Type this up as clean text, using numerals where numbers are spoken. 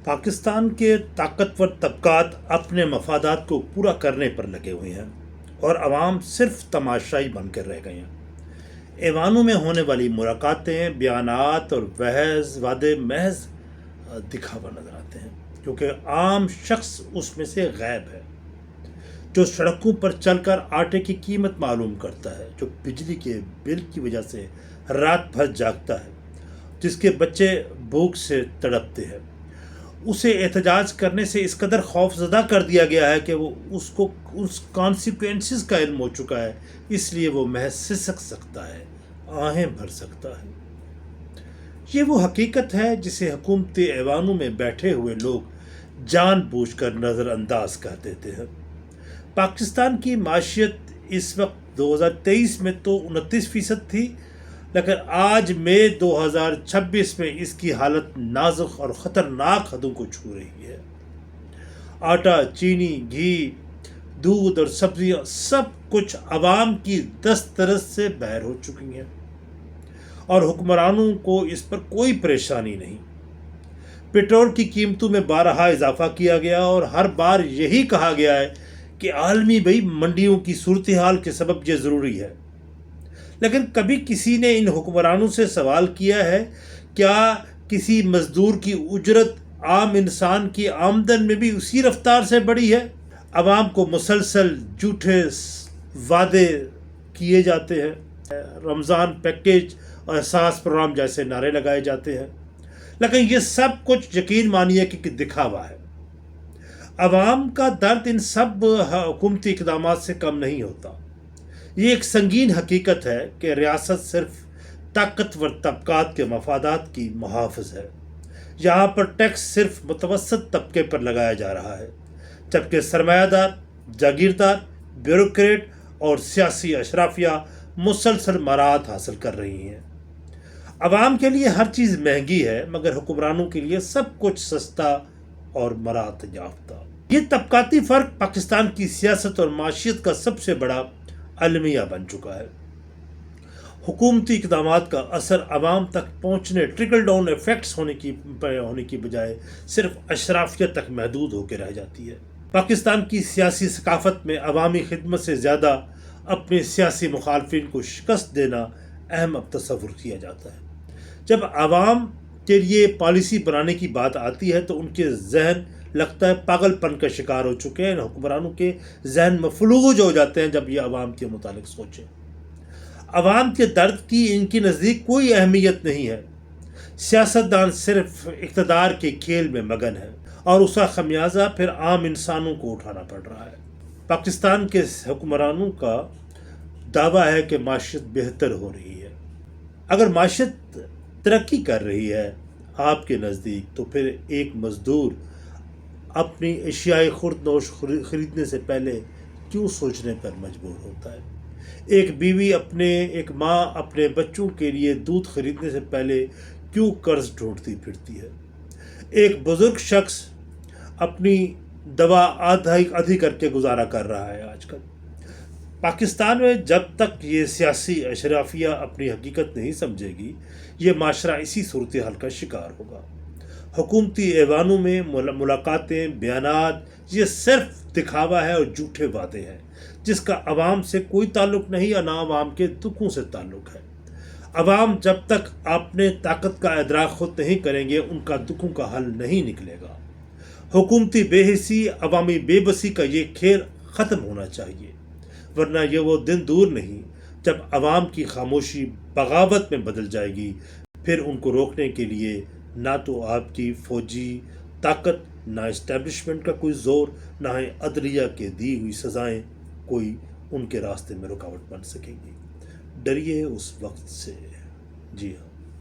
پاکستان کے طاقتور طبقات اپنے مفادات کو پورا کرنے پر لگے ہوئے ہیں اور عوام صرف تماشائی بن کر رہ گئے ہیں۔ ایوانوں میں ہونے والی ملاقاتیں، بیانات اور بحث وعدے محض دکھاوا نظر آتے ہیں، کیونکہ عام شخص اس میں سے غائب ہے۔ جو سڑکوں پر چل کر آٹے کی قیمت معلوم کرتا ہے، جو بجلی کے بل کی وجہ سے رات بھر جاگتا ہے، جس کے بچے بھوک سے تڑپتے ہیں، اسے احتجاج کرنے سے اس قدر خوف زدہ کر دیا گیا ہے کہ وہ اس کو اس کانسیکوینسز کا علم ہو چکا ہے، اس لیے وہ محض سسک سکتا ہے، آہیں بھر سکتا ہے۔ یہ وہ حقیقت ہے جسے حکومتی ایوانوں میں بیٹھے ہوئے لوگ جان بوجھ کر نظر انداز کر دیتے ہیں۔ پاکستان کی معیشت اس وقت 2023 میں تو 29% تھی، لیکن آج مئی 2026 میں اس کی حالت نازک اور خطرناک حدوں کو چھو رہی ہے۔ آٹا، چینی، گھی، دودھ اور سبزیاں سب کچھ عوام کی دسترس سے باہر ہو چکی ہیں، اور حکمرانوں کو اس پر کوئی پریشانی نہیں۔ پیٹرول کی قیمتوں میں بارہا اضافہ کیا گیا اور ہر بار یہی کہا گیا ہے کہ عالمی منڈیوں کی صورتحال کے سبب یہ ضروری ہے، لیکن کبھی کسی نے ان حکمرانوں سے سوال کیا ہے کیا کسی مزدور کی اجرت عام انسان کی آمدن میں بھی اسی رفتار سے بڑھی ہے؟ عوام کو مسلسل جھوٹے وعدے کیے جاتے ہیں، رمضان پیکیج اور احساس پروگرام جیسے نعرے لگائے جاتے ہیں، لیکن یہ سب کچھ یقین مانیے کہ دکھاوا ہے۔ عوام کا درد ان سب حکومتی اقدامات سے کم نہیں ہوتا۔ یہ ایک سنگین حقیقت ہے کہ ریاست صرف طاقتور طبقات کے مفادات کی محافظ ہے۔ یہاں پر ٹیکس صرف متوسط طبقے پر لگایا جا رہا ہے، جبکہ سرمایہ دار، جاگیردار، بیوروکریٹ اور سیاسی اشرافیہ مسلسل مراحت حاصل کر رہی ہیں۔ عوام کے لیے ہر چیز مہنگی ہے، مگر حکمرانوں کے لیے سب کچھ سستا اور مراحت یافتہ۔ یہ طبقاتی فرق پاکستان کی سیاست اور معیشت کا سب سے بڑا المیہ بن چکا ہے۔ حکومتی اقدامات کا اثر عوام تک پہنچنے، ٹرکل ڈاؤن ایفیکٹس ہونے کی بجائے صرف اشرافیہ تک محدود ہو کے رہ جاتی ہے۔ پاکستان کی سیاسی ثقافت میں عوامی خدمت سے زیادہ اپنے سیاسی مخالفین کو شکست دینا اہم تصور کیا جاتا ہے۔ جب عوام کے لیے پالیسی بنانے کی بات آتی ہے تو ان کے ذہن لگتا ہے پاگل پن کا شکار ہو چکے ہیں۔ حکمرانوں کے ذہن مفلوج ہو جاتے ہیں جب یہ عوام کے متعلق سوچیں۔ عوام کے درد کی ان کی نزدیک کوئی اہمیت نہیں ہے۔ سیاستدان صرف اقتدار کے کھیل میں مگن ہے، اور اس کا خمیازہ پھر عام انسانوں کو اٹھانا پڑ رہا ہے۔ پاکستان کے حکمرانوں کا دعویٰ ہے کہ معیشت بہتر ہو رہی ہے۔ اگر معیشت ترقی کر رہی ہے آپ کے نزدیک، تو پھر ایک مزدور اپنی اشیاء خرد نوش خریدنے سے پہلے کیوں سوچنے پر مجبور ہوتا ہے؟ ایک ماں اپنے بچوں کے لیے دودھ خریدنے سے پہلے کیوں قرض ڈھونڈتی پھرتی ہے؟ ایک بزرگ شخص اپنی دوا آدھی کر کے گزارا کر رہا ہے آج کل۔ پاکستان میں جب تک یہ سیاسی اشرافیہ اپنی حقیقت نہیں سمجھے گی، یہ معاشرہ اسی صورتحال کا شکار ہوگا۔ حکومتی ایوانوں میں ملاقاتیں، بیانات، یہ صرف دکھاوا ہے اور جھوٹے وعدے ہیں، جس کا عوام سے کوئی تعلق نہیں اور نہ عوام کے دکھوں سے تعلق ہے۔ عوام جب تک اپنے طاقت کا ادراک خود نہیں کریں گے، ان کا دکھوں کا حل نہیں نکلے گا۔ حکومتی بے حسی، عوامی بے بسی کا یہ کھیل ختم ہونا چاہیے، ورنہ یہ وہ دن دور نہیں جب عوام کی خاموشی بغاوت میں بدل جائے گی۔ پھر ان کو روکنے کے لیے نہ تو آپ کی فوجی طاقت، نہ اسٹیبلشمنٹ کا کوئی زور، نہ ہی عدلیہ کے دی ہوئی سزائیں کوئی ان کے راستے میں رکاوٹ بن سکیں گی۔ ڈریے اس وقت سے۔ جی ہاں۔